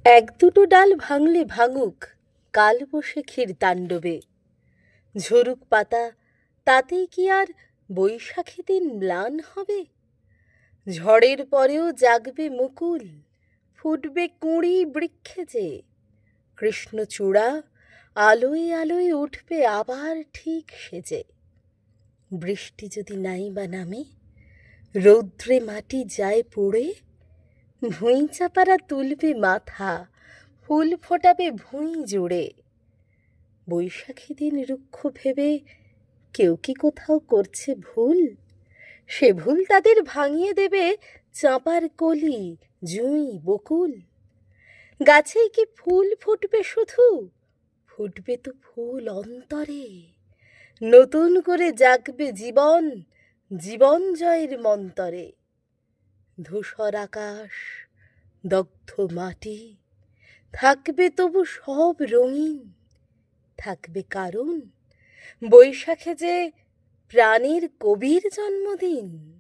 এক দুটো ডাল ভাঙলে ভাঙুক, কাল বৈশাখীর তাণ্ডবে। ঝরুক পাতা, তাতেই কি আর বৈশাখী দিন ম্লান হবে? ঝড়ের পরেও জাগবে মুকুল, ফুটবে কুঁড়ি বৃক্ষে যে। কৃষ্ণচূড়া আলোয় আলোয় উঠবে আবার ঠিক সেজে। বৃষ্টি যদি নাই বা নামে, রৌদ্রে মাটি যায় পুড়ে, ভুঁই চাপারা তুলবে মাথা, ফুল ফোটাবে ভুঁই জুড়ে। বৈশাখী দিন রুক্ষ ভেবে কেউ কি কোথাও করছে ভুল? সে ভুল তাদের ভাঙিয়ে দেবে চাঁপার কলি, জুঁই, বকুল। গাছেই কি ফুল ফুটবে শুধু? ফুটবে তো ফুল অন্তরে। নতুন করে জাগবে জীবন, জীবন জয়ের মন্তরে। ধূসর আকাশ, দগ্ধ মাটি, থাকবে তবু সব রঙিন। থাকবে কারণ বৈশাখে যে প্রাণের কবির জন্মদিন।